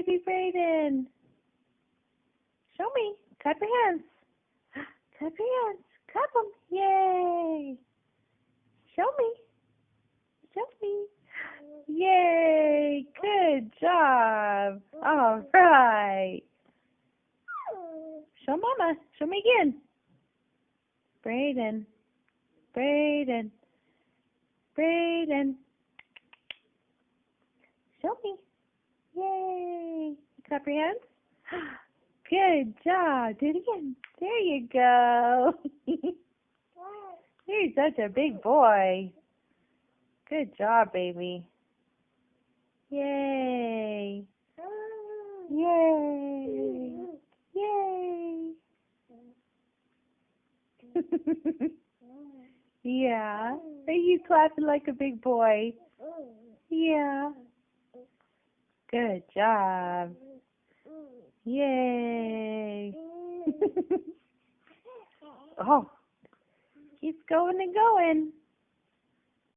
baby Brayden. Show me. Clap your hands. Clap your hands. Clap them. Yay. Show me. Show me. Yay. Good job. All right. Show Mama. Show me again. Brayden. Brayden. Brayden. Show me. Yay. Clap your hands. Good job. Do it again. There you go. You're such a big boy. Good job, baby. Yay. Yay. Yay. Yeah. Are you clapping like a big boy? Yeah. Good job. Yay. Oh, keeps going and going.